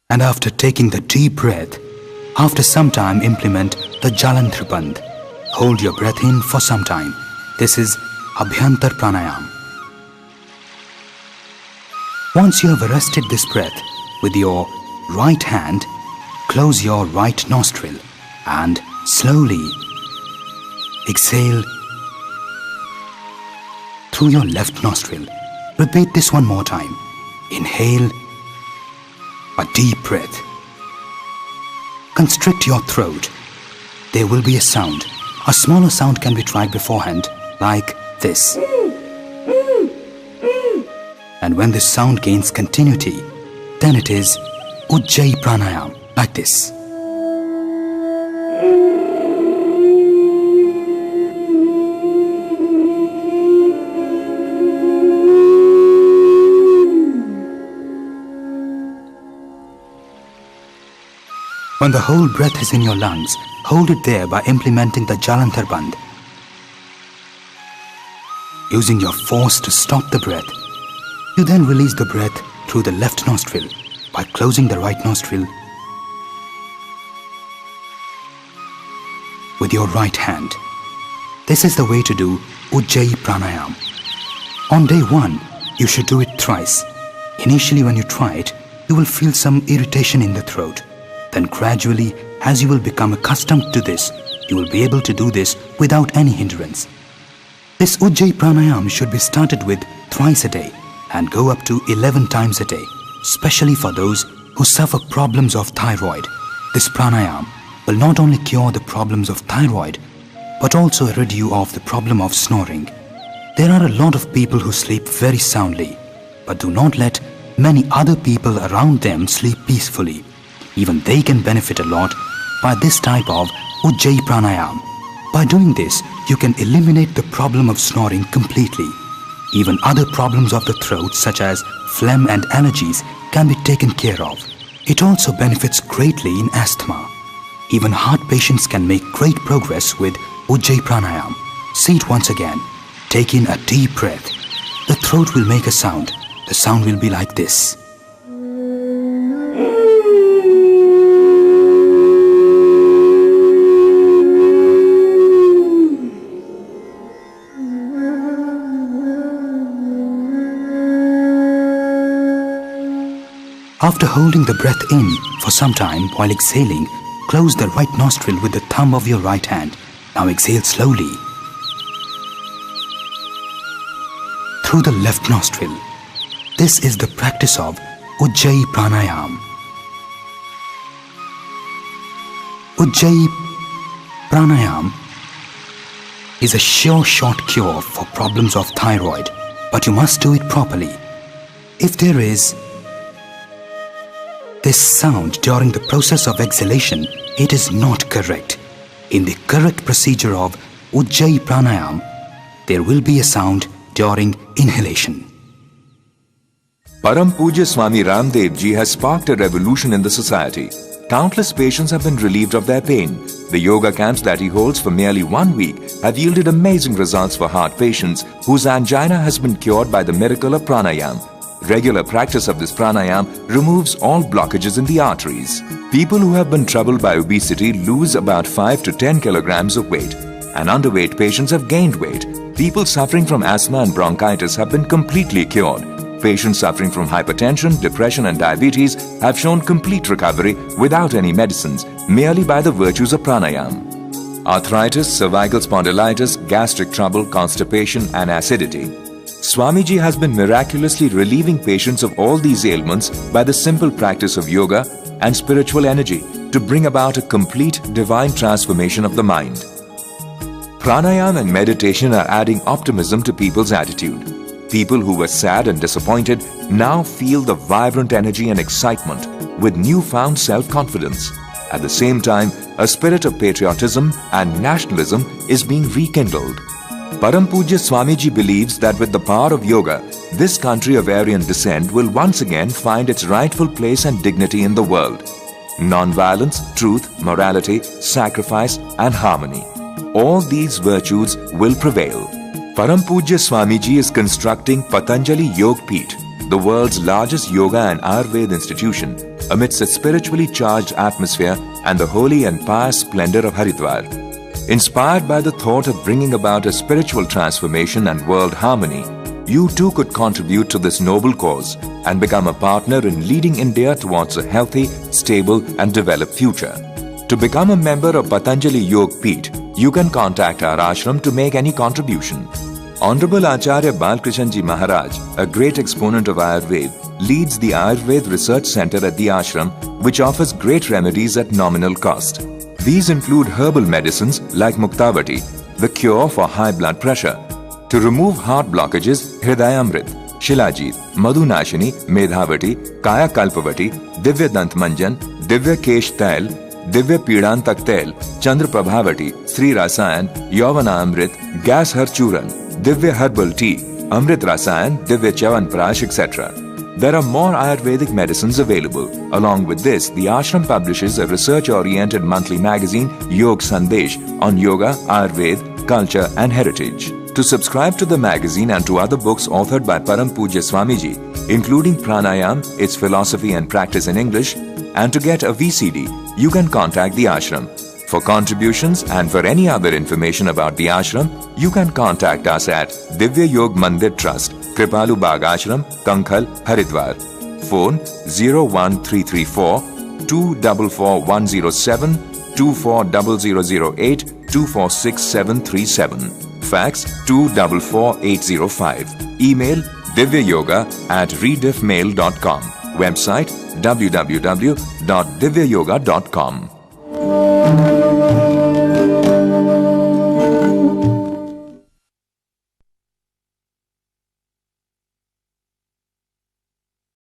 And after taking the deep breath, after some time implement the Jalanthar Bandh. Hold your breath in for some time. This is Abhyantar Pranayama. Once you have arrested this breath with your right hand, close your right nostril and slowly exhale through your left nostril. Repeat this one more time. Inhale a deep breath. Constrict your throat. There will be a sound. A smaller sound can be tried beforehand, like this. And when this sound gains continuity, then it is Ujjayi Pranayama, like this. When the whole breath is in your lungs, hold it there by implementing the Jalanthar Bandh. Using your force to stop the breath, you then release the breath through the left nostril by closing the right nostril with your right hand. This is the way to do Ujjayi Pranayama. On day 1, you should do it thrice. Initially when you try it, you will feel some irritation in the throat. Then gradually, as you will become accustomed to this, you will be able to do this without any hindrance. This Ujjayi Pranayama should be started with thrice a day and go up to 11 times a day, especially for those who suffer problems of thyroid. This pranayama will not only cure the problems of thyroid, but also rid you of the problem of snoring. There are a lot of people who sleep very soundly, but do not let many other people around them sleep peacefully. Even they can benefit a lot by this type of Ujjayi Pranayama. By doing this, you can eliminate the problem of snoring completely. Even other problems of the throat such as phlegm and allergies can be taken care of. It also benefits greatly in asthma. Even heart patients can make great progress with Ujjayi Pranayama. See it once again. Take in a deep breath. The throat will make a sound. The sound will be like this. After holding the breath in for some time while exhaling, close the right nostril with the thumb of your right hand. Now exhale slowly through the left nostril. This is the practice of Ujjayi Pranayama. Ujjayi Pranayama is a sure shot cure for problems of thyroid, but you must do it properly. If there is this sound during the process of exhalation, it is not correct. In the correct procedure of Ujjayi Pranayama, there will be a sound during inhalation. Param Pujya Swami Ramdev ji has sparked a revolution in the society. Countless patients have been relieved of their pain. The yoga camps that he holds for nearly 1 week have yielded amazing results for heart patients whose angina has been cured by the miracle of pranayama. Regular practice of this pranayama removes all blockages in the arteries. People who have been troubled by obesity lose about 5 to 10 kilograms of weight, and underweight patients have gained weight. People suffering from asthma and bronchitis have been completely cured. Patients suffering from hypertension, depression and diabetes have shown complete recovery without any medicines, merely by the virtues of pranayama. Arthritis, cervical spondylitis, gastric trouble, constipation and acidity. Swamiji has been miraculously relieving patients of all these ailments by the simple practice of yoga and spiritual energy to bring about a complete divine transformation of the mind. Pranayama and meditation are adding optimism to people's attitude. People who were sad and disappointed now feel the vibrant energy and excitement with newfound self-confidence. At the same time, a spirit of patriotism and nationalism is being rekindled. Param Pujya Swamiji believes that with the power of yoga, this country of Aryan descent will once again find its rightful place and dignity in the world. Non-violence, truth, morality, sacrifice and harmony. All these virtues will prevail. Param Pujya Swamiji is constructing Patanjali Yog Peeth, the world's largest yoga and Ayurveda institution, amidst a spiritually charged atmosphere and the holy and pious splendor of Haridwar. Inspired by the thought of bringing about a spiritual transformation and world harmony, you too could contribute to this noble cause and become a partner in leading India towards a healthy, stable and developed future. To become a member of Patanjali Yog Peeth, you can contact our ashram to make any contribution. Honorable Acharya Balkrishan Ji Maharaj, a great exponent of Ayurveda, leads the Ayurveda Research Center at the ashram, which offers great remedies at nominal cost. These include herbal medicines like Muktavati, the cure for high blood pressure. To remove heart blockages, Hridayamrit, Shilajit, Madhunashini, Medhavati, Kaya Kalpavati, Divya Dant Manjan, Divya Kesh Tail, Divya Pidantak Tail, Chandra Prabhavati, Sri Rasayan, Yavana Amrit, Gas Har Churan, Divya Herbal Tea, Amrit Rasayan, Divya Chavan Prash, etc. There are more Ayurvedic medicines available. Along with this, the ashram publishes a research-oriented monthly magazine, Yog Sandesh, on yoga, Ayurveda, culture and heritage. To subscribe to the magazine and to other books authored by Param Pujya Swamiji, including Pranayama, its philosophy and practice in English, and to get a VCD, you can contact the ashram. For contributions and for any other information about the ashram, you can contact us at Divya Yog Mandir Trust, Kripalu Bagh Ashram, Kankhal, Haridwar. Phone 01334 244107 240008 246737. Fax 244805. Email divyayoga@rediffmail.com. Website www.divyayoga.com.